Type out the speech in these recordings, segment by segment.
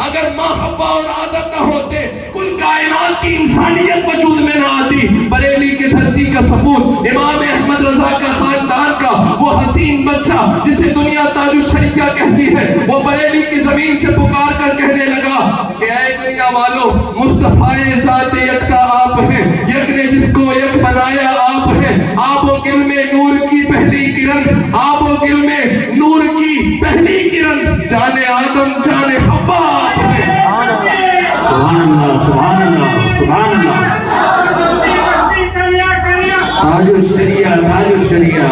اگر ماں حوا اور آدم نہ ہوتے کل کائنات کی انسانیت وجود میں نہ آتی۔ بریلی کی دھرتی کا سپوت امام احمد رضا کا خاندان کا وہ حسین بچہ جسے دنیا تاج الشریعہ کہتی ہے، وہ بریلی کی زمین سے پکار کر کہنے لگا کہ اے دنیا والو، مصطفیٰ ذات یکتا آپ ہیں، یک نے جس کو یک بنایا آپ ہیں، آب و گل میں نور کی پہلی کرن، آب و گل میں نور کی پہلی کرن، جان آدم جان حوا آپ ہیں۔ سبحان اللہ، سبحان اللہ، سبحان اللہ۔ تاج الشریعہ، تاج الشریعہ،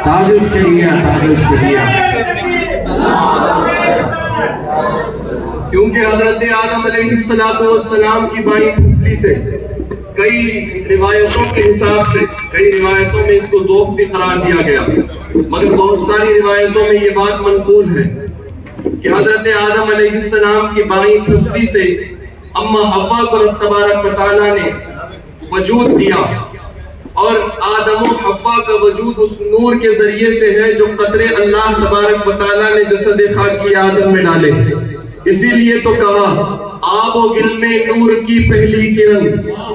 تاج الشریعہ، تاج الشریعہ۔ کیونکہ حضرت آدم علیہ السلام کی بانی پسلی سے کئی روایتوں کے حساب سے کئی روایتوں میں اس کو ذوق بھی قرار دیا گیا، مگر بہت ساری روایتوں میں یہ بات منقول ہے کہ حضرت آدم علیہ السلام کی بانی پسلی سے اما حوا کو رب تبارک و تعالیٰ نے وجود دیا، اور آدم و حوا کا وجود اس نور کے ذریعے سے ہے جو قطرے اللہ تبارک و تعالیٰ نے جسد خاکی آدم میں ڈالے۔ اسی لیے تو کہا آب و گل میں نور کی پہلی کرن،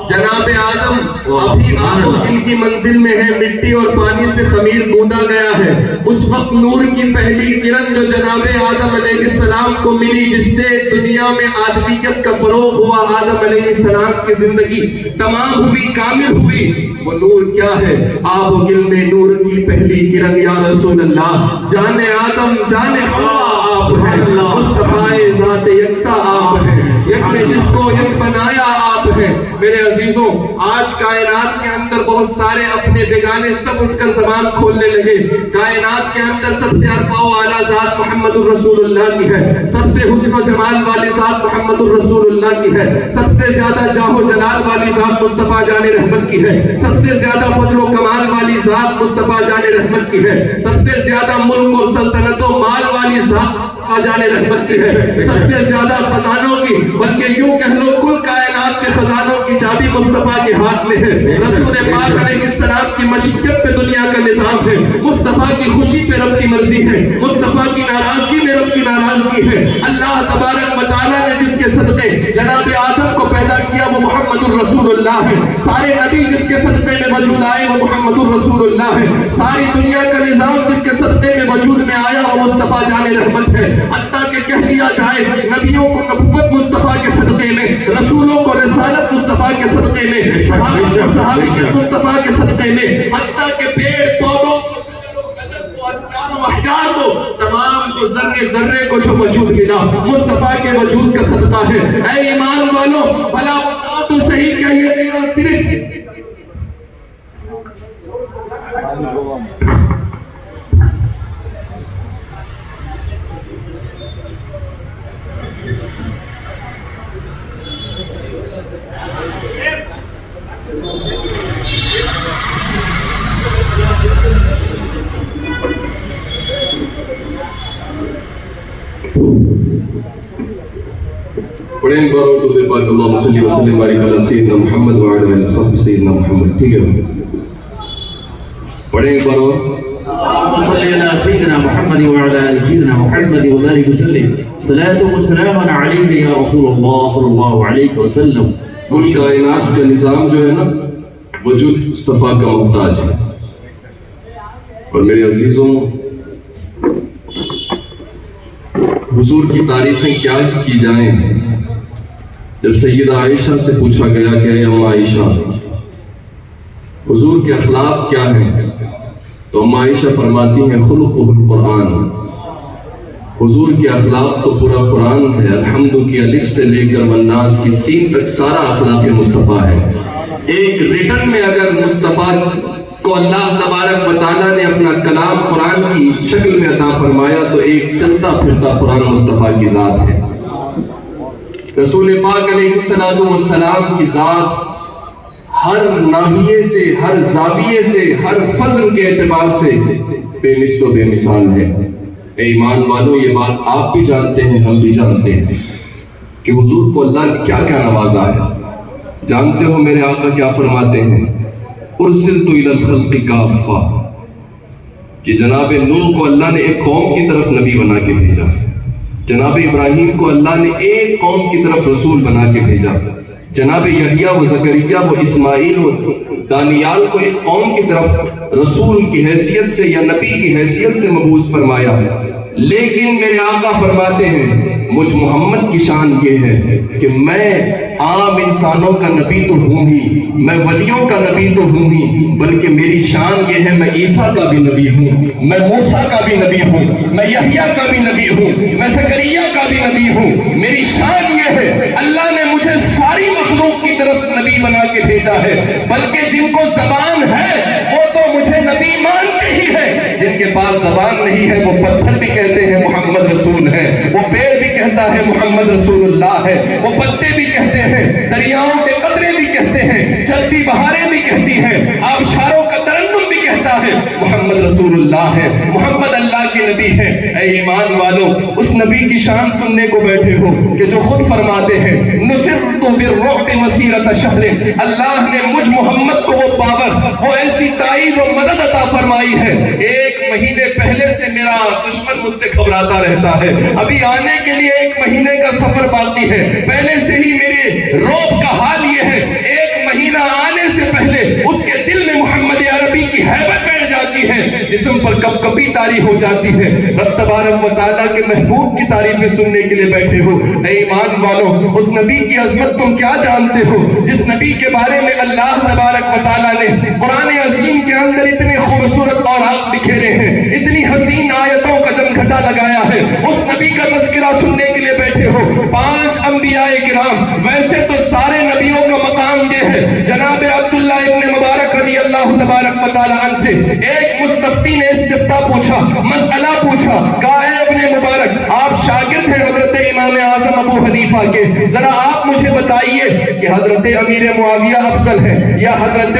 جناب آدم ابھی آب و گل کی منزل میں ہے، مٹی اور پانی سے خمیر گوندا گیا ہے، اس وقت نور کی پہلی کرن جو جناب آدم علیہ السلام کو ملی، جس سے دنیا میں آدمیت کا فروغ ہوا، آدم علیہ السلام کی زندگی تمام ہوئی، کامل ہوئی، وہ نور کیا ہے؟ آب و گل میں نور کی پہلی کرن یا رسول اللہ، جان آدم جان حوا آپ ہیں، مصطفیٰ ذات یکتا آپ ہیں، یک نے جس کو یک بنایا آپ ہیں۔ میرے عزیزوں، آج کائنات کے اندر بہت سارے اپنے بیگانے سب اٹھ کر زبان کھولنے لگے۔ کائنات کے اندر سب سے عرفہ و اعلیٰ ذات محمد الرسول اللہ کی ہے، سب سے حسن و جمال والی ذات محمد الرسول اللہ کی ہے، سب سے زیادہ جاہ و جلال والی ذات مصطفیٰ جان رحمت کی ہے، سب سے زیادہ فضل و کمال والی ذات مصطفیٰ جان رحمت کی ہے، سب سے زیادہ ملک اور سلطنت و مال والی ذات جان رحمت کی ہے، سب سے زیادہ خزانوں کی، بلکہ یوں کہہ لو کل کائنات کے خزانوں کی چابی مصطفیٰ کے ہاتھ میں ہے۔ رسول پاک علیہ السلام کی مشیت پہ دنیا کا نظام ہے، مصطفیٰ کی خوشی پہ رب کی مرضی ہے، مصطفیٰ کی ناراضگی میں رب کی ناراضگی ہے۔ اللہ تبارک و تعالیٰ نے جس کے صدقے جناب آدم کو پیدا کیا وہ محمد الرسول اللہ ہے، سارے نبی جس کے صدقے میں وجود آئے وہ محمد الرسول اللہ ہے، ساری دنیا کا نظام جس کے صدقے میں وجود میں آیا وہ مصطفیٰ جان رحمت ہے۔ حتیٰ کہ کہہ دیا جائے نبیوں کو نبوت مصطفیٰ کے صدقے میں، رسولوں کو رسالت مصطفیٰ کے صدقے میں، صحابیت مصطفیٰ کے صدقے میں، حتیٰ کہ پیڑ پودوں کو احجار کو تمام کو ذرے ذرے کو جو وجود ملا مصطفیٰ کے وجود کا صدقہ ہے۔ اے ایمان والو، بھلا بتاؤ تو صحیح کہ یہ میرا صرف پڑھیں بار اور درود پاک اللہم صلی وسلم بارک علی سیدنا محمد وعلی آلہ وصحبہ سیدنا محمد، ٹھیک ہے؟ پڑھیں بار اور صلی علی سیدنا محمد وعلی آلہ سیدنا محمد وبارک وسلم، صلاۃ و سلام علیک یا رسول اللہ صلی اللہ علیہ وسلم۔ کل کائنات کا نظام جو ہے نا وجود مصطفیٰ کا محتاج ہے۔ اور میرے عزیزوں، حضور کی تعریفیں کیا کی جائیں؟ جب سیدہ عائشہ سے پوچھا گیا کہ اے ام عائشہ حضور کے اخلاق کیا ہیں، تو ام عائشہ فرماتی ہیں خلقہ القرآن، حضور کے اخلاق تو پورا قرآن ہے، الحمد کی الف سے لے کر والناس کی سین تک سارا اخلاق مصطفیٰ ہے۔ ایک ریٹن میں اگر مصطفیٰ کو اللہ تبارک و تعالیٰ نے اپنا کلام قرآن کی شکل میں عطا فرمایا تو ایک چلتا پھرتا قرآن مصطفیٰ کی ذات ہے۔ رسول پاک علیہ السلام کی ذات ہر ناحیے سے، ہر زاویے سے، ہر فضل کے اعتبار سے بے مثل و بے مثال ہے۔ اے ایمان والو، یہ بات آپ بھی جانتے ہیں، ہم بھی جانتے ہیں کہ حضور کو اللہ نے کیا کیا نوازا ہے۔ جانتے ہو میرے آقا کیا فرماتے ہیں؟ ارسلت الی الخلق کافہ، کہ جناب نوح کو اللہ نے ایک قوم کی طرف نبی بنا کے بھیجا۔ جناب ابراہیم کو اللہ نے ایک قوم کی طرف رسول بنا کے بھیجا، جناب یحییٰ و زکریا و اسماعیل و دانیال کو ایک قوم کی طرف رسول کی حیثیت سے یا نبی کی حیثیت سے مبعوث فرمایا، لیکن میرے آقا فرماتے ہیں مجھ محمد کی شان یہ ہے کہ میں عام انسانوں کا نبی تو ہوں ہی، میں ولیوں کا نبی تو ہوں ہی، بلکہ میری شان یہ ہے میں عیسیٰ کا بھی نبی ہوں، میں موسیٰ کا بھی نبی ہوں، میں یحییٰ کا بھی نبی ہوں، میں زکریا کا بھی نبی ہوں۔ میری شان یہ ہے اللہ نے مجھے ساری مخلوق کی طرف نبی بنا کے بھیجا ہے، بلکہ جن کو زبان ہے وہ تو مجھے نبی مانتے ہی ہے، جن کے پاس زبان نہیں ہے وہ پتھر بھی کہتے ہیں محمد رسول ہے، وہ پیڑ بھی کہتا ہے محمد رسول اللہ ہے، وہ پتے بھی کہتے ہیں، دریاؤں کے قطرے بھی کہتے ہیں، چلتی بہاریں بھی کہتی ہیں، آبشاروں کا ترنم بھی کہتا ہے محمد رسول اللہ ہے، محمد اللہ کے نبی ہے۔ اے ایمان والو، اس نبی کی شان سننے کو بیٹھے ہو کہ جو خود فرماتے ہیں نصرت بالرعب مسیرۃ شہر، اللہ نے مجھ محمد کو وہ پاور، وہ ایسی تائید و مدد عطا فرمائی ہے، ایک مہینے پہلے سے میرا دشمن مجھ سے گھبراتا رہتا ہے، ابھی آنے کے لیے ایک مہینے کا سفر باقی ہے، پہلے سے ہی میرے رعب کا حال یہ ہے، ایک مہینہ آنے سے پہلے اس کے دل میں محمد عربی کی ہیبت بیٹھ جاتی ہے، جسم پر کپ کپی طاری ہو جاتی ہے۔ رب تبارک و تعالیٰ کے محبوب کی تعریفیں سننے کے لیے بیٹھے ہو، اے ایمان والو، اس نبی کی عظمت تم کیا جانتے ہو جس نبی کے بارے میں اللہ تبارک و تعالیٰ نے قرآن عظیم کے اندر اتنے خوبصورت اوراق بکھیرے ہیں، اتنی حسین آیتوں کا جمگھٹا لگایا ہے، اس نبی کا تذکرہ سننے کے لیے بیٹھے ہو۔ 5 انبیاء کرام، ویسے تو سارے نبیوں کا مقام یہ ہے، جناب عبداللہ ابن مبارک رضی اللہ تبارک و تعالیٰ عنہ سے ایک مستفتی نے استفتاء پوچھا، مسئلہ پوچھا، کہا اے ابن مبارک آپ شاگرد ہیں حضرت امام اعظم ابو حنیفہ کے، ذرا آپ مجھے بتائیے کہ حضرت امیر معاویہ افضل ہے یا حضرت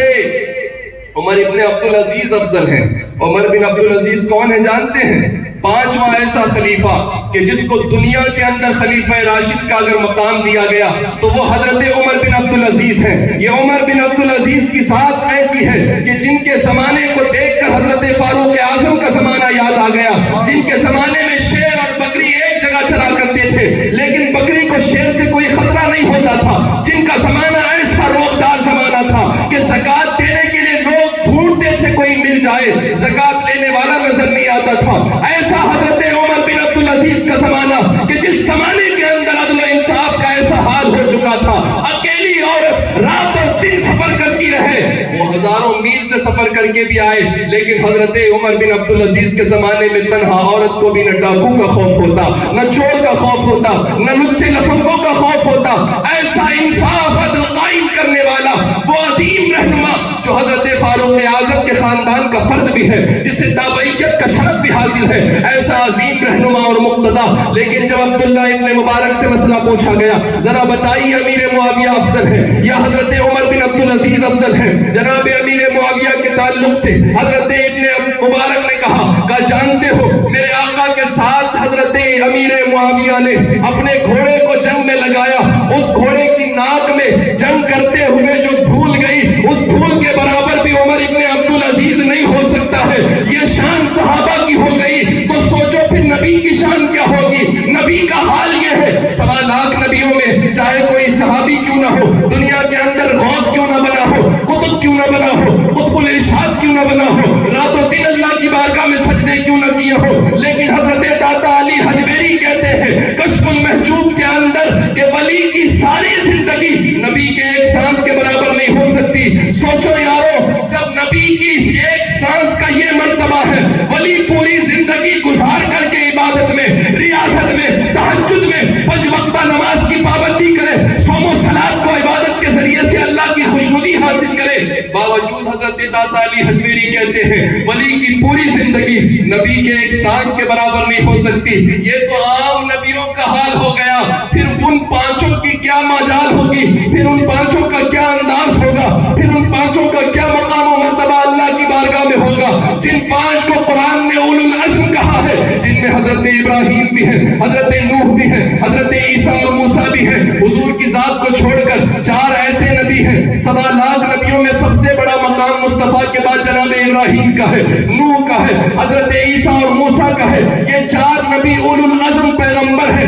عمر ابن عبدالعزیز افضل ہیں؟ عمر بن عبدالعزیز کون ہیں جانتے ہیں؟ 5واں ایسا خلیفہ کہ جس کو دنیا کے اندر خلیفہ راشد کا اگر مقام دیا گیا تو وہ حضرت عمر بن عبدالعزیز ہیں۔ یہ عمر بن عبدالعزیز کی ذات ایسی ہے کہ جن کے زمانے کو دیکھ کر حضرت فاروق اعظم کا زمانہ یاد آ گیا، جن کے زمانے میں شیر اور بکری ایک جگہ چرا کرتے تھے، لیکن بکری کو شیر سے کوئی خطرہ نہیں ہوتا تھا، جن کا زمانہ ایسا روبدار زمانہ تھا کہ زکوٰۃ دینے کے لیے لوگ ڈھونڈتے تھے کوئی مل جائے، زکوٰۃ لینے والا نظر نہیں آتا تھا۔ ایسا حضرت عمر بن عبدالعزیز کا زمانہ کہ جس زمانے کے اندر عدل و انصاف کا ایسا حال ہو چکا تھا، اکیلی عورت رات اور دن سفر کرتی رہے، وہ ہزاروں میل سے سفر کر کے بھی آئے، لیکن حضرت عمر بن عبدالعزیز کے زمانے میں تنہا عورت کو بھی نہ ڈاکو کا خوف ہوتا، نہ چور کا خوف ہوتا، نہ لچے لفنگوں کا خوف ہوتا۔ ایسا انصاف عدل قائم کرنے والا وہ عظیم رہنما جو حضرت فاروق اعظم کے خاندان کا فرد بھی ہے، جسے تابعیت کا شرف بھی حاصل ہے، ایسا عظیم رہنما اور مقتدا۔ لیکن جب عبداللہ ابن مبارک سے مسئلہ پوچھا گیا، ذرا بتائیے امیر معاویہ افضل ہے یا حضرت عمر بن عبدالعزیز افضل ہے؟ جناب امیر معاویہ کے تعلق سے حضرت ابن مبارک نے کہا جانتے ہو میرے آقا کے ساتھ حضرت امیر معاویہ نے اپنے گھوڑے کو جنگ میں لگایا، اس گھوڑے کی ناک میں جنگ کرتے ہوئے جو دھول گئی، اس دھول کے برابر بھی عمر ابن عبدالعزیز نہیں ہو سکتا ہے۔ یہ شان صحابہ کی ہو گئی تو سوچو پھر نبی کی شان کیا ہوگی؟ نبی کا حال یہ ہے، 1.25 لاکھ نبیوں میں چاہے کوئی صحابی کیوں نہ ہو، دنیا کے اندر غوث کیوں نہ بنا ہو، قطب کیوں نہ بنا ہو، قطب الارشاد کیوں نہ بنا ہو، رات و دن اللہ کی بارگاہ میں سجدے کیوں نہ کیے ہو، لیکن حضرت داتا علی حجویری کہتے ہیں کشف المحجوب کے اندر کہ ولی کی ساری زندگی نبی کے ایک سانس کے برابر نہیں ہو سکتی۔ سوچو یارو، جب نبی کی ایک سانس کا یہ مرتبہ ہے، ولی پوری زندگی گزار کر کے عبادت میں، ریاضت میں، تہجد میں، 5 وقتہ نماز کی پابندی کرے، صوم و صلات کو عبادت کے ذریعے سے اللہ کی خوشنودی حاصل کرے، باوجود حضرت داتا علی حجویری کہتے ہیں ولی کی پوری زندگی نبی کے ایک سانس کے برابر نہیں ہو سکتی۔ یہ تو عام نبیوں کا حال ہو گیا، پھر ان 5 کی کیا مجال ہوگی، پھر ان 5 کا کیا انداز ہوگا، پھر ان 5 کا کیا مقام و مرتبہ اللہ کی بارگاہ میں ہوگا، جن 5 کو قرآن نے اولو العزم کہا ہے، جن میں حضرت ابراہیم بھی ہیں، حضرت نوح بھی ہیں، حضرت عیسیٰ اور موسیٰ بھی ہیں۔ حضور کی ذات کو چھوڑ کر 4 ایسے نبی ہیں، 1.25 لاکھ نبیوں میں سب سے بڑا مقام مصطفیٰ کے بعد جناب ابراہیم کا ہے، نوح کا ہے، حضرت عیسیٰ اور موسیٰ کا ہے۔ یہ 4 نبی اولو العزم پیغمبر ہیں۔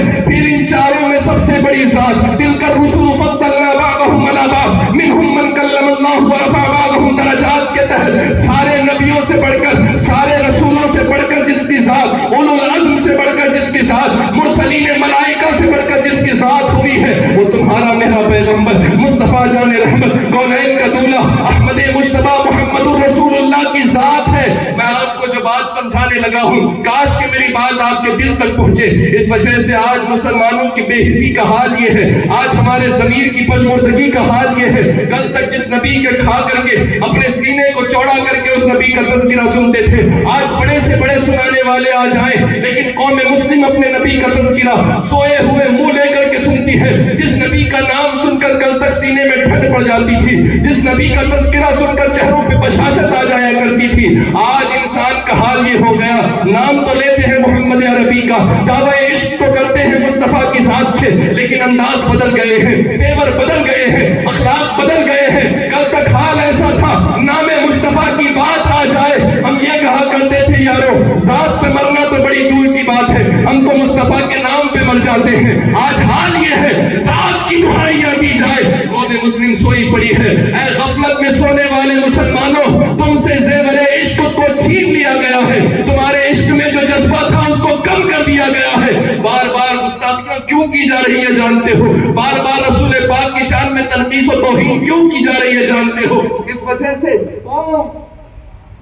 کی ذات تلک الرسل فضلنا بعضهم علی بعض منهم من کلم اللہ ورفع بعضهم درجات کے تحت سارے نبیوں سے بڑھ کر سارے رسولوں سے بڑھ کر جس کی ذات اولو العزم سے بڑھ کر جس کی ذات مرسلین ملائکہ سے بڑھ کر جس کی ذات ہوئی ہے وہ تمہارا میرا پیغمبر مصطفیٰ جان رحمت کونین کا دولہ احمد مجتبیٰ محمد الرسول اللہ کی ذات ہے۔ میں آپ کو جو بات سمجھانے لگا ہوں کاش کہ میری بات آپ کے دل تک پہنچے۔ اس وجہ سے آج مسلمانوں کی بے حسی کا حال یہ ہے، آج ہمارے ضمیر کی پشمردگی کا حال یہ ہے، کل تک جس نبی کے کھا کر کے اپنے سینے کو چوڑا کر کے اس نبی کا تذکرہ سنتے تھے، آج بڑے سے بڑے سنانے والے آ جائیں لیکن قوم مسلم اپنے نبی کا تذکرہ سوئے ہوئے منہ لے کر کے سنتی ہے۔ جس نبی کا نام سن کر کل تک سینے میں ٹھنڈ پڑ جاتی تھی، جس نبی کا تذکرہ سن کر چہروں پہ بشاشت آ جایا کرتی تھی، آج انسان کا حال یہ ہو گیا، نام تو لیتے ہیں محمد عربی کا، دعوی عشق تو کرتے ہیں مصطفیٰ کی ذات سے، لیکن انداز بدل گئے ہیں، تیور بدل گئے ہیں، اخلاق بدل گئے ہیں۔ کل تک حال ایسا تھا، نام مصطفیٰ کی بات آ جائے ہم یہ کہا کرتے تھے یارو ذات پہ مرنا تو بڑی دور کی بات ہے، ہم تو مصطفیٰ کے نام پہ مر جاتے ہیں۔ آج حال یہ ہے ذات کی دہائیاں دی جائے، قوم مسلم سوئی پڑی ہے۔ اے غفلت میں سونے والے مسلمانوں، تم سے زیور عشق کو چھین لیا گیا ہے، تمہارے عشق میں جو جذبہ تھا اس کو کم کر دیا گیا ہے۔ بار بار گستاخیاں کیوں کی جا رہی ہے جانتے ہو؟ بار بار رسول پاک کی شان میں تنقیص و توہین کیوں کی جا رہی ہے جانتے ہو؟ اس وجہ سے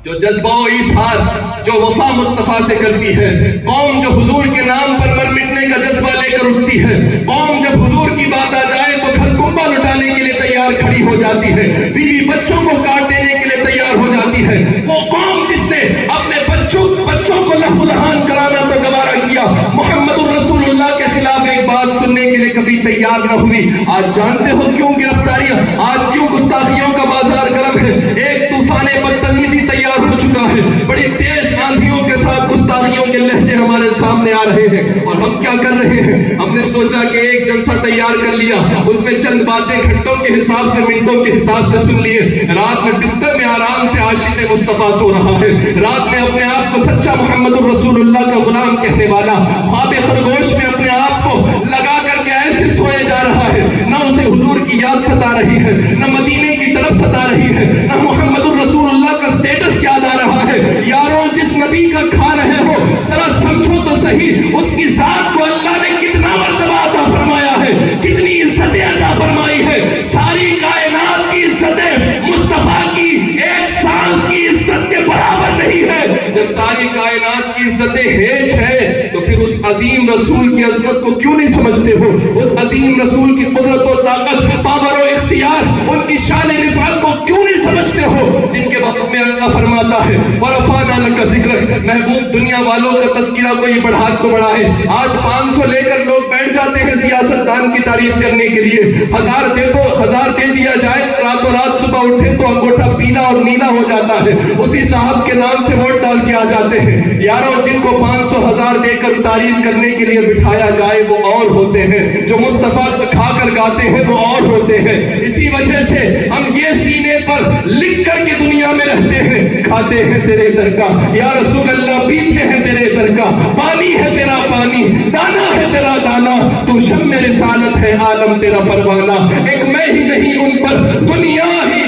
جو جذبہ و ایثار جو وفا مصطفیٰ سے کرتی ہے، قوم جو حضور کے نام پر مر مٹنے کا جذبہ لے کر اٹھتی ہے، قوم جب حضور کی بات آ جائے تو گھر کنبا لٹانے کے لیے تیار کھڑی ہو جاتی ہے، بیوی بچوں کو کاٹ دینے کے لیے تیار ہو جاتی ہے، وہ قوم جس نے اپنے بچوں کو لہو لہان کرانا تو گوارا کیا، محمد الرسول اللہ کے خلاف ایک بات سننے کے لیے کبھی تیار نہ ہوئی۔ آج جانتے ہو کیوں گرفتاریاں، آج کیوں گستاخیوں کا بازار گرم ہے؟ ایک طوفان بدتمیزی تیار ہو چکا ہے، بڑی تیز آندھیوں کے ساتھ گستاخیوں کے لہجے ہمارے سامنے آ رہے ہیں، اور ہم کیا کر رہے ہیں؟ ہم نے سوچا کہ ایک جلسہ تیار کر لیا، اس میں چند باتیں گھنٹوں کے حساب سے منٹوں کے حساب سے سن لیے، رات میں بستر میں آرام سے عاشق مصطفیٰ سو رہا ہے، رات میں اپنے آپ کو سچا محمد الرسول اللہ کا غلام کہنے والا خواب خرگوش میں اپنے آپ کو لگا کر کے ایسے سوئے جا رہا ہے، نہ اسے حضور کی یاد ستا رہی ہے، نہ مدینے کی طرف ستا رہی ہے، نہ محمد الرسول اللہ کا سٹیٹس یاد آ رہا ہے۔ یارو جس نبی کا کھا رہے ہو ذرا سمجھو تو صحیح، اس کی ذات کو اللہ نے کتنا مرتبہ عطا فرمایا ہے، کتنی عزتیں عطا فرمائی ہے۔ ساری کائنات کی عزتیں مصطفیٰ کی ایک سانس کی عزت کے برابر نہیں ہے۔ جب ساری کائنات کی عزتیں ہیچ ہے تو پھر اس عظیم رسول کی عظمت کو کیوں نہیں سمجھتے ہو؟ اس عظیم رسول کی قدرت و طاقت، پاور و اختیار، ان کی شان رفعت کو کیوں نہیں سمجھتے ہو؟ جن کے وقت میں اللہ فرماتا ہے وَرَفَعْنَا لَكَ ذِكْرَكَ، محبوب دنیا والوں کا تذکرہ کوئی بڑھا تو بڑھائے، آج 500 لے کر لوگ بیٹھ جاتے ہیں سیاست دان کی تعریف کرنے کے لیے، 1000 دے دیا جائے، راتوں رات صبح اٹھے تو انگوٹھا پیلا اور نیلا ہو جاتا ہے، اسی صاحب کے نام سے ووٹ ڈال کے آ جاتے ہیں۔ یارو جن کو 500 1000 دے کر تعریف کرنے کے لیے بٹھایا جائے وہ اور ہوتے ہیں، جو مصطفیٰ کھا کر گاتے ہیں وہ اور ہوتے ہیں۔ اسی وجہ سے ہم یہ سینے پر لکھ کر کے دنیا میں رہتے ہیں، کھاتے ہیں تیرے در کا یا رسول اللہ، پیتے ہیں تیرے در کا، پانی ہے تیرا پانی، دانا ہے تیرا دانا، تو شم رسالت ہے عالم تیرا پروانہ، ایک میں ہی نہیں ان پر دنیا ہی،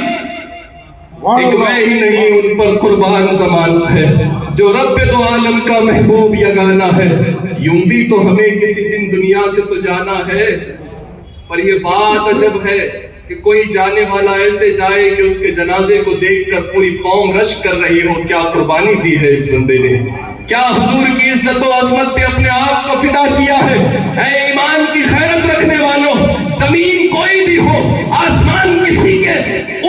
ایک میں ہی نہیں ان پر قربان زمان ہے، جو رب دو عالم کا محبوب یگانہ ہے۔ یوں بھی تو ہمیں کسی دن دنیا سے تو جانا ہے، پر یہ بات عجب ہے کہ کوئی جانے والا ایسے جائے کہ اس کے جنازے کو دیکھ کر پوری قوم رشک کر رہی ہو۔ کیا قربانی دی ہے اس بندے نے، کیا حضور کی عزت و عظمت پہ اپنے آپ کو فدا کیا ہے۔ اے ایمان کی خیرت رکھنے والوں، زمین کوئی بھی ہو، آسمان کسی کے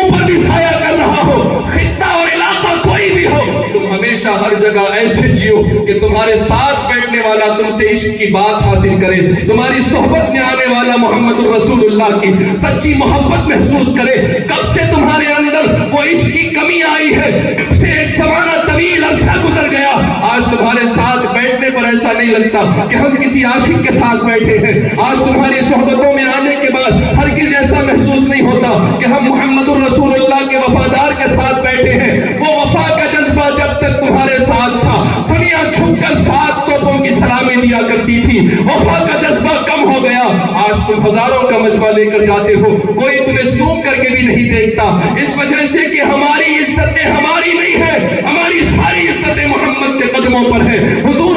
اوپر بھی سایہ کر رہا ہو، خطہ اور علاقہ کوئی بھی ہو، تم ہمیشہ ہر جگہ ایسے جیو کہ تمہارے ساتھ بیٹھنے والا تم سے عشق کی بات حاصل کرے، تمہاری صحبت میں آنے والا محمد الرسول اللہ کی سچی محبت محسوس کرے۔ کب سے تمہارے اندر وہ عشق کی کمی آئی ہے، کب سے ایک زمانہ طویل عرصہ گزر گیا، آج تمہارے ساتھ بیٹھنے پر ایسا نہیں لگتا کہ ہم کسی عاشق کے ساتھ بیٹھے ہیں، آج تمہاری صحبتوں میں آنے کے بعد ہرگز ایسا محسوس نہیں ہوتا کہ ہم محمد الرسول اللہ کے وفادار کے ساتھ بیٹھے ہیں۔ وہ وفا کا جذبہ جب تک تمہارے ساتھ تھا، دنیا چھپ کر 7 توپوں کی سلامی دیا کرتی تھی، وفا کا جذبہ کم ہو گیا، آج تم ہزاروں کا مجمع لے کر جاتے ہو، کوئی تمہیں سونگ کر کے بھی نہیں دیکھتا، اس وجہ سے کہ ہماری عزتیں ہماری نہیں ہے، ہماری ساری عزتیں محمد کے قدموں پر ہے۔ حضور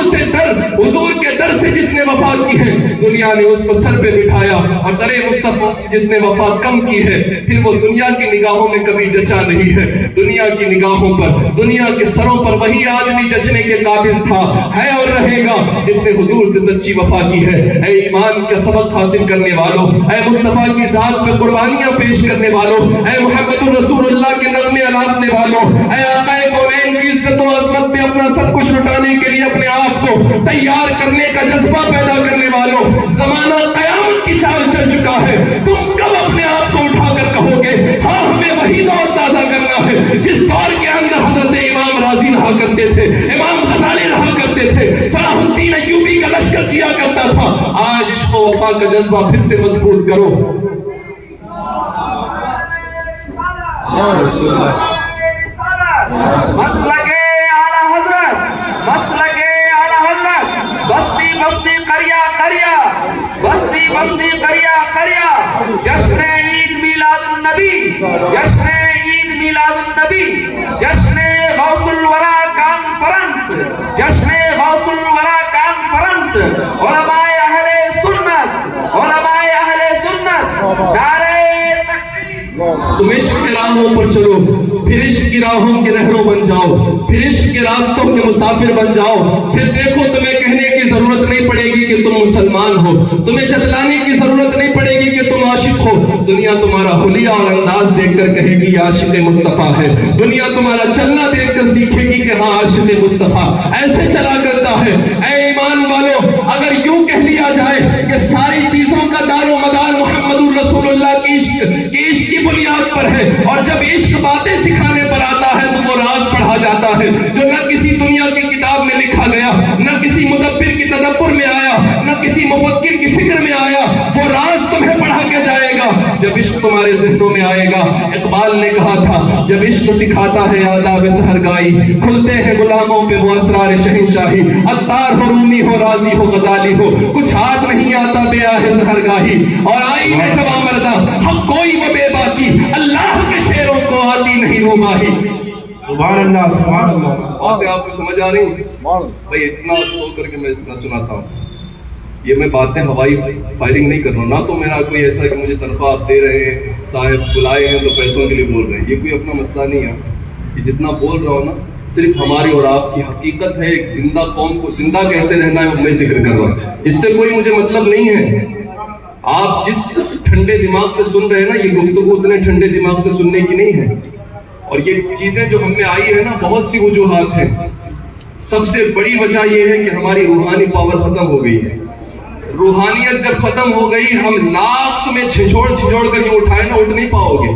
کے در سے جس نے وفا کی ہے، دنیا نے اس کو سر پہ بٹھایا، اور در مصطفیٰ جس نے وفا کم کی ہے، پھر وہ دنیا کی نگاہوں میں کبھی جچا نہیں ہے۔ دنیا کی نگاہوں پر، دنیا کے سروں پر وہی آدمی جچنے کے قابل تھا، ہے اور رہے گا جس نے حضور سے سچی وفا کی ہے۔ اے ایمان کا سبق حاصل کرنے والوں، اے مصطفیٰ کی ذات پہ قربانیاں پیش کرنے والوں، اے محمد الرسول اللہ کے نغمے الاپنے والوں، اے آقا کونین کی عزت و عظمت میں اپنا سب کچھ لٹانے کے لیے اپنے آپ کو تیار کرنے کا جذبہ پیدا کرنے والوں، زمانہ قیامت کی چال چل چکا ہے، تم کب اپنے آپ کو اٹھا کر کہو گے ہاں ہمیں وہی دور تازہ کرنا ہے جس دور کے اندر حضرت امام راضی رہا کرتے تھے، امام غزالی رہا کرتے تھے، صلاح الدین ایوبی کا لشکر کیا کرتا تھا۔ آج عشق و وفا کا جذبہ پھر سے مضبوط کرو۔ مسلک اعلی حضرت، مسلک اعلی حضرت، بستی بستی قریہ قریہ، بستی بستی قریہ قریہ، جشن عید میلاد النبی، جشن عید میلاد النبی، جشن غوث الورا کانفرنس، جشن غوث الورا کانفرنس، علماء اہل سنت، علماء اہل سنت، نعرہ تکبیر۔ تم عشق کے راہوں پر چلو، پھر عشق کی راہوں کے رہرو بن جاؤ، پھر عشق کے راستوں کے مسافر بن جاؤ، پھر دیکھو تمہیں کہنے کی ضرورت نہیں پڑے گی کہ تم مسلمان ہو، تمہیں جتلانے کی ضرورت نہیں پڑے گی کہ تم عاشق ہو، دنیا تمہارا حلیہ اور انداز دیکھ کر کہے گی یہ عاشق مصطفیٰ ہے، دنیا تمہارا چلنا دیکھ کر سیکھے گی کہ ہاں عاشق مصطفیٰ ایسے چلا کرتا ہے۔ اے ایمان والو، اگر یوں کہہ لیا جائے کہ ساری چیزوں کا دار و مدار محمد الرسول اللہ کی عشق کی بنیاد پر ہے، اور جب عشق باتیں سکھانے پر آتا ہے تو وہ راز پڑھا جاتا ہے جو نہ کسی دنیا کی کتاب میں لکھا گیا، نہ کسی مدبر کی تدبر میں آیا، نہ کسی مفکر کی فکر میں آیا، وہ راز تمہیں پڑھا کے جائے گا جب عشق تمہارے ذہنوں میں آئے گا۔ اقبال نے کہا تھا جب عشق سکھاتا ہے آداب سحرگائی، کھلتے ہیں غلاموں پہ وہ اسرار شہنشاہی، عطار ہو رومی ہو رازی ہو غزالی ہو، کچھ ہاتھ نہیں آتا بے آہ سحرگاہی، اور آئین جوان مردہ حق کوئی و بے باکی، اللہ کے شعروں کو آتی نہیں روباہی۔ سبحان اللہ، سبحان اللہ۔ باتیں آپ کو سمجھ آ رہی ہیں بھائی؟ اتنا سو کر کے میں اس کا سناتا ہوں، یہ میں باتیں ہوائی فائرنگ نہیں کر رہا ہوں، نہ تو میرا کوئی ایسا کہ مجھے تنخواہ آپ دے رہے ہیں، صاحب بلائے ہیں تو پیسوں کے لیے بول رہے ہیں، یہ کوئی اپنا مسئلہ نہیں ہے۔ یہ جتنا بول رہا ہوں نا صرف ہماری اور آپ کی حقیقت ہے، ایک زندہ قوم کو زندہ کیسے رہنا ہے وہ میں ذکر کر رہا ہوں، اس سے کوئی مجھے مطلب نہیں ہے۔ آپ جس ٹھنڈے دماغ سے سن رہے ہیں نا، یہ گفتگو اتنے ٹھنڈے دماغ سے سننے کی نہیں ہے، اور یہ چیزیں جو ہم میں آئی ہے نا بہت سی وجوہات ہیں۔ سب سے بڑی وجہ یہ ہے کہ ہماری روحانی پاور ختم ہو گئی ہے۔ روحانیت جب ختم ہو گئی، ہم لاکھ تمہیں چھچوڑ کر یہ اٹھائے نا اٹھ نہیں پاؤ گے،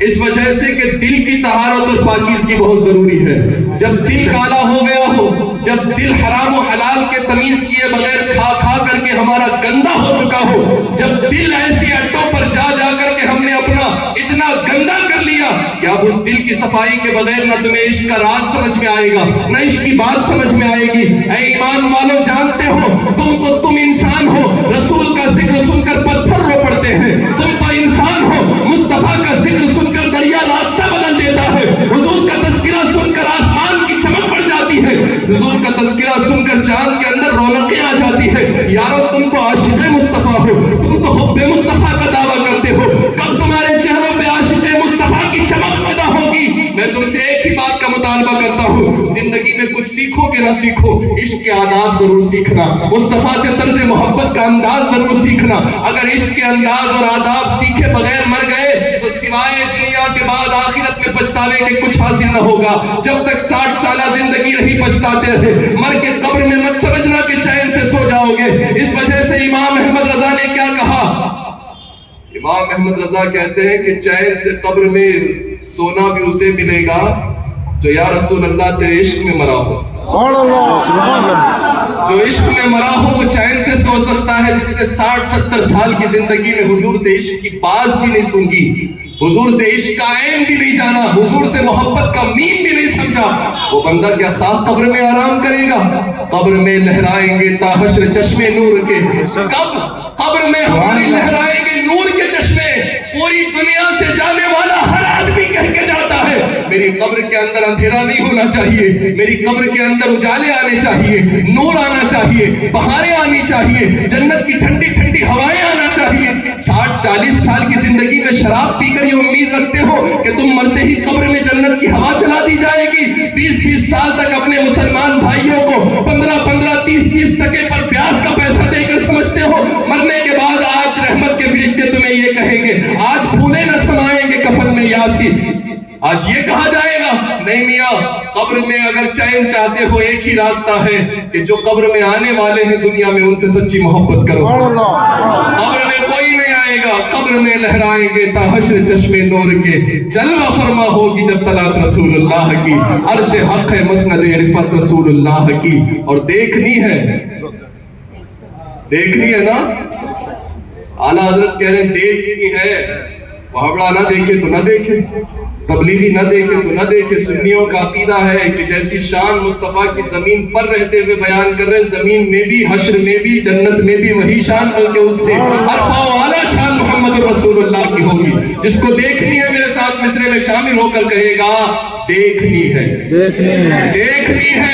اس وجہ سے کہ دل کی طہارت اور پاکیزگی بہت ضروری ہے۔ جب دل کالا ہو گیا ہو، جب دل حرام و حلال کے تمیز کیے بغیر کھا کر کے ہمارا گندا ہو چکا ہو، جب دل ایسی اڈوں پر جا کر کے ہم نے اپنا اتنا گندا کر لیا کہ اب اس دل کی صفائی کے بغیر نہ تمہیں عشق کا راز سمجھ میں آئے گا، نہ عشق کی بات سمجھ میں آئے گی۔ اے ایمان والو، جانتے ہو تم انسان ہو، رسول کا ذکر سن کر پتھر رو پڑتے ہیں، تم تو انسان ہو، مصطفیٰ کا ذکر سن کر دریا راستہ بدل دیتا ہے، حضور کا تذکرہ سن کر آسمان کی چمک بڑھ جاتی ہے، حضور کا تذکرہ سن کر چاند کے اندر رونقیں آ جاتی ہے۔ یارو تم تو عاشق مصطفیٰ ہو، تم تو حب مصطفیٰ کا دعویٰ کرتے ہو، کب تمہارے چہروں پہ عاشق مصطفیٰ کی چمک پیدا ہوگی؟ میں تم سے ایک ہی بات کا مطالبہ کرتا ہوں، زندگی میں کچھ سیکھو کہ نہ سیکھو، عشق کے آداب ضرور سیکھنا، مصطفیٰ سے طرز محبت کا انداز ضرور سیکھنا۔ اگر عشق کے انداز اور آداب سیکھے بغیر مر گئے تو سوائے دنیا کے بعد آخرت میں پچھتانے کے کچھ حاصل نہ ہوگا۔ جب تک 60 سالہ زندگی رہی پچھتاتے رہے، مر کے قبر میں مت سمجھنا کہ چین سے سو جاؤ گے۔ اس وجہ سے امام احمد رضا نے کیا کہا؟ امام احمد رضا کہتے ہیں کہ چین سے قبر میں سونا بھی اسے ملے گا جو یا رسول اللہ تیرے عشق میں مرا ہو۔ سبحان اللہ، سبحان اللہ۔ جو عشق میں مرا ہو وہ چین سے سو سکتا ہے، جس نے 60-70 سال کی زندگی میں حضور سے عشق کی باز بھی نہیں سنگی، حضور سے عشق کا عین بھی نہیں جانا، حضور سے محبت کا میم بھی نہیں سمجھا، وہ بندہ کیا خاک قبر میں آرام کرے گا؟ قبر میں لہرائیں گے تا حشر چشمے نور کے، کب قبر میں ہماری لہرائیں قبر کے اندر اندھیرا نہیں ہونا چاہیے، میری قبر کے اندر اجالے آنے چاہیے، نور آنا چاہیے، بہاریں آنی چاہیے، جنت کی ٹھنڈی ٹھنڈی ہوائیں آنا چاہیے۔ 60-40 سال کی زندگی میں شراب پی کر یہ امید رکھتے ہو کہ تم مرتے ہی قبر میں جنت کی ہوا چلا دی جائے گی۔ 20-20 سال تک اپنے مسلمان بھائیوں کو 15-15 30-30 ٹکے پر پیاز کا پیسہ دے کر سمجھتے ہو، مرنے کے بعد آج رحمت کے فرشتے تمہیں یہ کہیں گے، آج پھولے نہ سمائیں گے کفن میں یاسین۔ آج یہ کہا جائے گا نہیں میاں، قبر میں اگر چین چاہتے ہو ایک ہی راستہ ہے کہ جو قبر میں آنے والے ہیں دنیا میں ان سے سچی محبت کرو۔ قبر میں کوئی نہیں آئے گا، قبر میں لہرائیں گے تا حشر چشمے نور کے، جلوہ فرما ہوگی جب طلعت رسول اللہ کی، عرش حق ہے مسند رفعت رسول اللہ کی۔ اور دیکھنی ہے نا، اعلیٰ حضرت کہہ رہے ہیں دیکھنی ہے، محاورہ نہ دیکھے تو نہ دیکھے، تبلیغی نہ دیکھے تو نہ دیکھے۔ سنیوں کا عقیدہ ہے کہ جیسی شان مصطفیٰ کی زمین پر رہتے ہوئے بیان کر رہے ہیں، زمین میں بھی، حشر میں بھی، جنت میں بھی وہی شان، بلکہ اس سے ارفع و اعلیٰ شان محمد رسول اللہ کی ہوگی۔ جس کو دیکھنی ہے میرے ساتھ مصرے میں شامل ہو کر کہے گا دیکھنی ہے حشر میں، دیکھنی ہے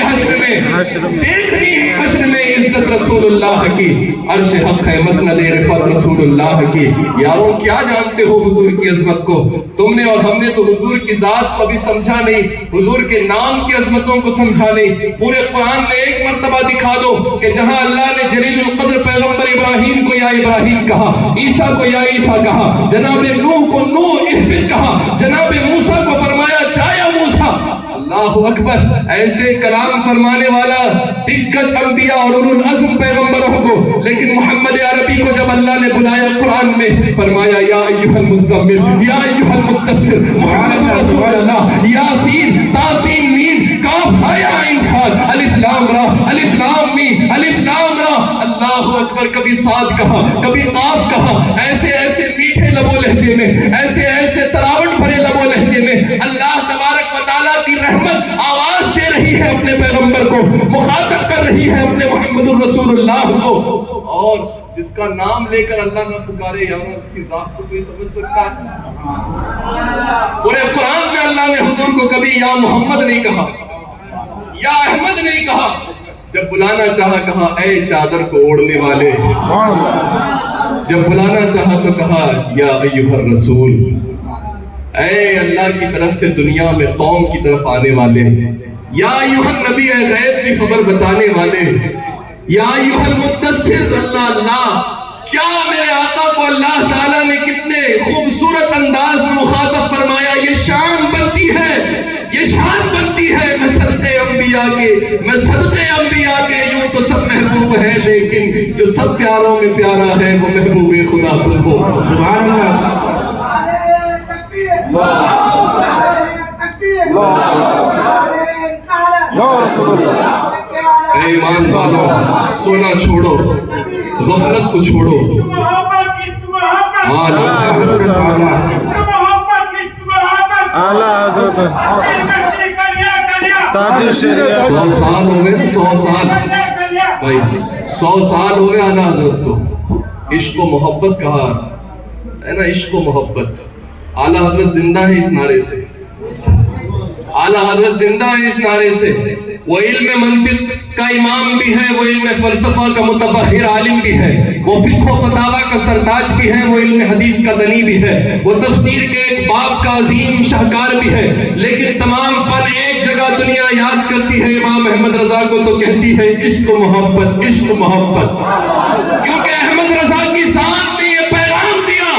حشر میں عزت رسول اللہ کی، عرش حق ہے مسند رفعت رسول اللہ کی۔ یاروں کیا جانتے ہو حضور کی عظمت کو؟ تم نے اور ہم نے تو حضور کی ذات کو بھی سمجھا نہیں، حضور کے نام کی عظمتوں کو سمجھا نہیں۔ پورے قرآن میں ایک مرتبہ دکھا دو کہ جہاں اللہ نے جلیل القدر پیغمبر ابراہیم کو یا ابراہیم کہا، عیسیٰ کو یا عیسیٰ کہا، جناب نوح کو نوح اہبط کہا، جناب موسیٰ کو فرمایا جا یا موسیٰ۔ اللہ اکبر، ایسے کلام فرمانے والا دگج انبیاء اور اولو العزم پیغمبروں کو، لیکن محمد عربی کو جب اللہ نے بلایا قرآن میں فرمایا یا ایھا المزمل یا ایھا المدثر محمد رسول اللہ، یاسین تاسین میم کاف ہایا انسان الف لام را الف لام میم الف لام را۔ اللہ اکبر، کبھی صاد کہا کبھی قاف کہا، ایسے ایسے میٹھے لب و لہجے میں، ایسے ایسے تراوٹ بھرے لب و لہجے میں اللہ تبارک و تعالیٰ کی رحمت آواز دے رہی ہے اپنے پیغمبر کو، مخاطب کر رہی ہے اپنے محمد الرسول اللہ کو۔ اور جس کا نام لے کر اللہ نہ پکارے یاروں، اس کی ذات کو کوئی سمجھ سکتا ہے؟ پورے قرآن میں اللہ نے حضور کو کبھی یا محمد نہیں کہا، یا احمد نہیں کہا، جب بلانا چاہا کہا اے چادر کو اوڑھنے والے، جب بلانا چاہا تو کہا یا ایھا الرسول، اے اللہ کی طرف سے دنیا میں قوم کی طرف آنے والے، یا ایھا النبی، اے غیب کی خبر بتانے والے، یا ایھا المدثر۔ اللہ کیا میرے آقا کو اللہ تعالیٰ نے کتنے خوبصورت انداز میں مخاطب فرمایا۔ یہ شان بنتی ہے، یہ شان بنتی ہے، میں صدقے انبیاء کے یوں تو سب محبوب ہے، لیکن جو سب پیاروں میں پیارا ہے وہ محبوب خدا تم کو۔ سبحان اللہ۔ اے ایمان والو، سونا چھوڑو، غفلت کو چھوڑو، اعلیٰ حضرت تاجر شریعت 100 سال ہو گئے، 100 سال بھائی، 100 سال ہو گئے اعلیٰ حضرت کو۔ عشق و محبت کہا ہے نا، عشق و محبت۔ اعلیٰ حضرت زندہ ہے اس نعرے سے، اعلیٰ حضرت زندہ ہے اس نعرے سے۔ وہ علم منطق کا امام بھی ہے، وہ علم فلسفہ کا متبحر عالم بھی ہے، وہ فقہ و فتاوی کا سرتاج بھی ہے، وہ علم حدیث کا دنی بھی ہے، وہ تفسیر کے ایک باب کا عظیم شاہکار بھی ہے۔ لیکن تمام فن ایک جگہ دنیا یاد کرتی ہے امام احمد رضا کو تو کہتی ہے عشق و محبت، عشق و محبت۔ کیونکہ احمد رضا کی ذات نے یہ پیغام دیا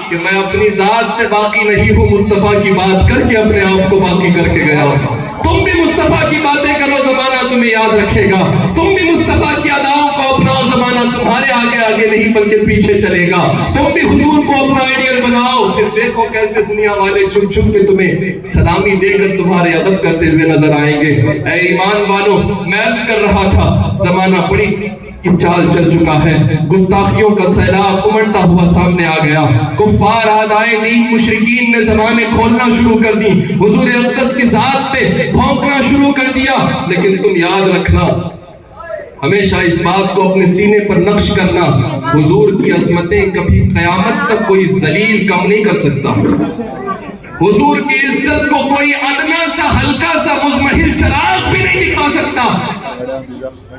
کہ میں اپنی ذات سے باقی نہیں ہوں، مصطفیٰ کی بات کر کے اپنے آپ کو باقی کر کے گیا ہوں۔ تم بھی مصطفیٰ کی باتیں کرو، زمانہ تمہیں یاد رکھے گا۔ تم بھی مصطفیٰ کی اداؤں کو اپناؤ، زمانہ تمہارے آگے نہیں بلکہ پیچھے چلے گا۔ تم بھی حضور کو اپنا آئیڈیل بناؤ، پھر دیکھو کیسے دنیا والے چھپ چھپ کے تمہیں سلامی دے کر تمہارے ادب کرتے ہوئے نظر آئیں گے۔ اے ایمان والو، میں عرض کر رہا تھا زمانہ بڑی چال چل چکا ہے، گستاخیوں کا سیلاب امڑتا ہوا سامنے آ گیا، کفار آدائے دین مشرکین نے زمانے کھولنا شروع کر دی، حضور اقدس کی ذات پہ بھونکنا شروع کر دیا۔ لیکن تم یاد رکھنا، ہمیشہ اس بات کو اپنے سینے پر نقش کرنا، حضور کی عظمتیں کبھی قیامت تک کوئی ذلیل کم نہیں کر سکتا۔ حضور کی عزت کو کوئی ادنا سا ہلکا سا مزمحل چراغ بھی نہیں دکھا سکتا،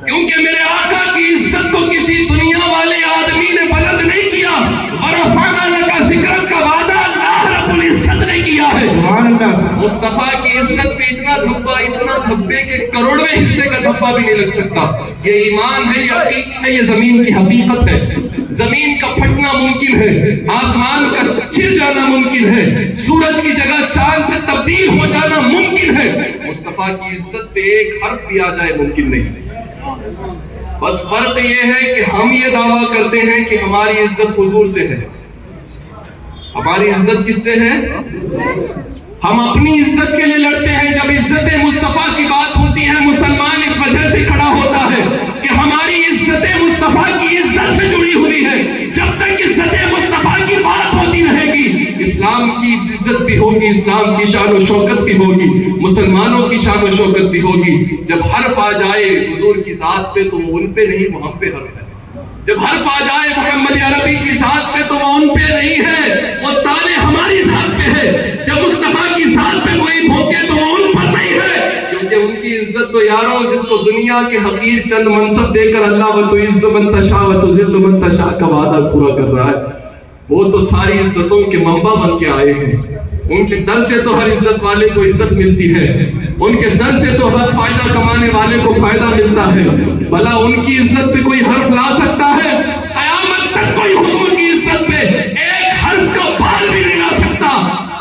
کیونکہ میرے آقا کی عزت کو کسی دنیا والے آدمی نے بلند نہیں کیا، ورفعنا لک ذکرک کا وعدہ اللہ رب العزت نے کیا ہے۔ مصطفیٰ کی عزت پہ اتنا دھبے کہ کروڑویں حصے کا دھبا بھی نہیں لگ سکتا۔ یہ ایمان ہے، یہ عقیدت ہے، یہ زمین کی حقیقت ہے۔ زمین کا پھٹنا ممکن ہے، آسمان کا چر جانا ممکن ہے، سورج کی جگہ چاند سے تبدیل ہو جانا ممکن ہے، مصطفیٰ کی عزت پہ ایک حرف بھی آ جائے ممکن نہیں۔ بس فرق یہ ہے کہ ہم یہ دعویٰ کرتے ہیں کہ ہماری عزت حضور سے ہے۔ ہماری عزت کس سے ہے؟ ہم اپنی عزت کے لیے لڑتے ہیں۔ جب عزت مصطفیٰ کی بات ہوتی ہے، مسلمان اس وجہ سے کھڑا ہوتا ہے کہ ہماری عزت مصطفیٰ کی عزت سے جڑی ہوئی ہے۔ جب تک عزت مصطفیٰ کی بات ہوتی رہے گی، اسلام کی عزت بھی ہوگی، اسلام کی شان و شوکت بھی ہوگی، مسلمانوں کی شان و شوکت بھی ہوگی۔ جب حرف آ جائے حضور کی ذات پہ تو وہ ان پہ نہیں، وہ ہم پہ حرف ہے۔ جب حرف آ جائے محمد عربی کی ذات پہ تو وہ ان پہ نہیں ہے، وہ تانے ہماری ذات پہ ہے۔ جب مصطفیٰ کی ذات پہ کوئی بھوکے تو وہ ان پر نہیں ہے، کیونکہ ان کی عزت تو یاروں جس کو دنیا کے حقیر چند منصب دے کر اللہ وَتُعِزُّ مَن تَشَاءُ وَتُذِلُّ مَن تَشَاءُ کا وعدہ پورا کر رہا ہے، وہ تو ساری عزتوں کے منبع بن کے آئے ہیں۔ ان کے در سے تو ہر عزت والے کو عزت ملتی ہے، ان کے در سے تو ہر فائدہ کمانے والے کو فائدہ ملتا ہے۔ بھلا ان کی عزت پہ کوئی حرف لا سکتا ہے؟ قیامت تک کوئی حضور کی عزت پہ ایک حرف کا بال بھی نہیں لا سکتا۔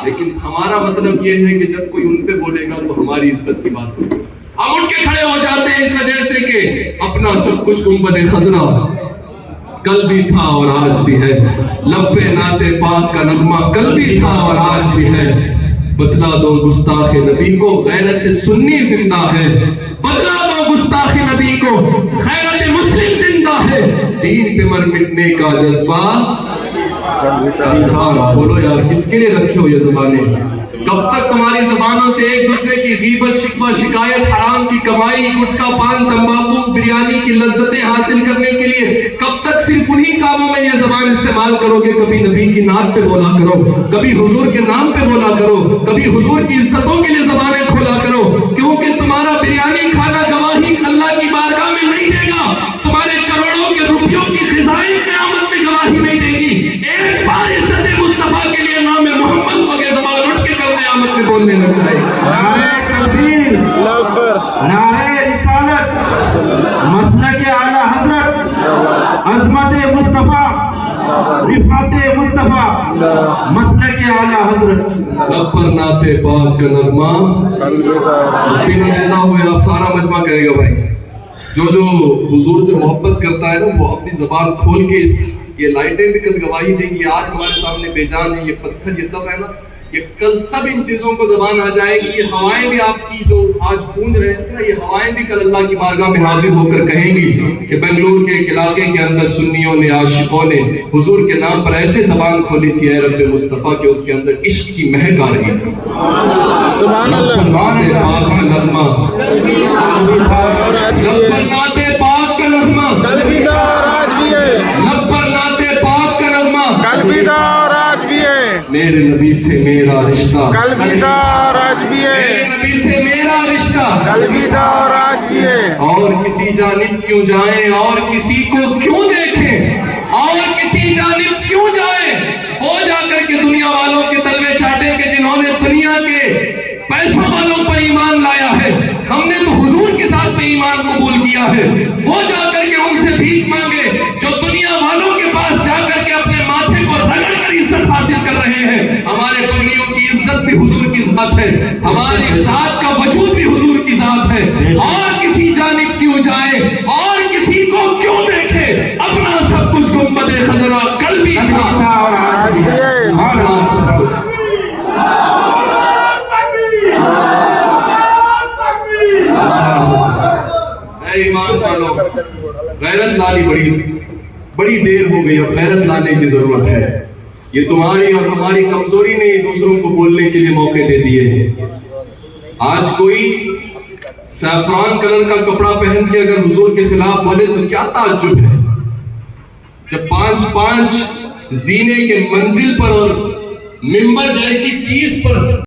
لیکن ہمارا مطلب یہ ہے کہ جب کوئی ان پہ بولے گا تو ہماری عزت کی بات ہوگی۔ ہم اٹھ کے کھڑے ہو جاتے ہیں اس وجہ سے کہ اپنا سب کچھ گنبد خضرا کل بھی تھا اور آج بھی ہے، لب پہ نعت پاک کا نغمہ کل بھی تھا اور آج بھی ہے۔ بتلا دو گستاخ نبی کو غیرت سنی زندہ ہے، بتلا دو گستاخ نبی کو غیرت مسلم زندہ ہے۔ دین پہ مر مٹنے کا جذبہ بولو یار، کس کے لیے رکھے ہو یہ زبانیں؟ کب تک تمہاری زبانوں سے ایک دوسرے کی غیبت، شکوہ، شکایت، حرام کی کمائی، گٹکا، پان، تمباکو، بریانی کی لذتیں حاصل کرنے کے لیے کب تک صرف انہی کاموں میں یہ زبان استعمال کرو گے؟ کبھی نبی کی نعت پہ بولا کرو، کبھی حضور کے نام پہ بولا کرو، کبھی حضور کی عزتوں کے لیے زبانیں کھولا کرو، کیونکہ تمہارا بریانی کھانا گواہی اللہ کی بارگاہ میں نہیں دے گا، تمہارے کروڑوں کے روپیوں کی خزائیں قیامت میں گواہی نہیں دے گی۔ ایک بار عزت مصطفیٰ کے لیے نام محمد وغیرہ زبان اٹھ کے کل قیامت میں بولنے لگ جائے۔ نعرہ رسالت، مسلک اعلیٰ حضرت، عظمت مصطفیٰ، رفعت مصطفیٰ، مسلک اعلیٰ حضرت۔ لب پر نعت پاک کا نغمہ بنا زندہ ہوئے، آپ سارا مجمع کہے گا بھائی۔ جو حضور سے محبت کرتا ہے نا، وہ اپنی زبان کھول کے یہ لائٹیں بھی کل گواہی دیں گی۔ آج ہمارے سامنے بے جان ہے، یہ پتھر، یہ سب ہے نا، یہ کل سب ان چیزوں کو زبان آ جائے گی۔ یہ ہوائیں بھی آپ کی جو آج گونج رہے ہیں نا، یہ ہوائیں بھی کل اللہ کی بارگاہ میں حاضر ہو کر کہیں گی کہ بنگلور کے ایک علاقے کے اندر سنیوں نے، عاشقوں نے حضور کے نام پر ایسے زبان کھولی تھی اے رب مصطفیٰ کہ اس کے اندر عشق کی مہک آ رہی تھی۔ سبحان اللہ۔ نعت پاک کا نغمہ، لب پر نعت پاک کا نغمہ، کل بھی تھا اور آج بھی ہے، لب پر نعت پاک کا نغمہ، کل بھی تھا اور آج بھی ہے، میرے نبی سے میرا رشتہ، کل بھی تھا اور آج بھی ہے، میرے نبی سے میرا رشتہ، کل بھی تھا اور آج بھی ہے۔ اور کسی جانب کیوں جائیں، اور کسی کو کیوں دیکھیں، اور کسی جانب کیوں جائیں، وہ جا کر کے دنیا والوں کے تلوے چاٹیں کہ جنہوں نے دنیا کے پیسوں والوں پر ایمان لایا ہے، ہم نے تو حضور کے ساتھ میں ایمان قبول کیا ہے۔ وہ جا کر کے ان سے بھیک مانگے جو دنیا والوں کے پاس جا کر کے اپنے ماتھے کو رگڑ کر عزت حاصل کر رہے ہیں۔ ہمارے پگڑیوں کی عزت بھی حضور کی ذات ہے، ہماری ذات کا وجود بھی حضور کی ذات ہے۔ اور کسی جانب کیوں جائے، اور کسی کو کیوں دیکھے، اپنا سب کچھ گنبد خضرا کل بھی تھا اور آج بھی ہے۔ اپنا سب کچھ۔ اے ایمان والو، غیرت لانی بڑی دیر ہو گئی، اب غیرت لانے کی ضرورت ہے۔ یہ تمہاری اور ہماری کمزوری نے دوسروں کو بولنے کے لیے موقع دے دیے ہیں۔ آج کوئی سیفران کلر کا کپڑا پہن کے اگر حضور کے خلاف بولے تو کیا تعجب ہے، جب 5 زینے کے منزل پر اور ممبر جیسی چیز پر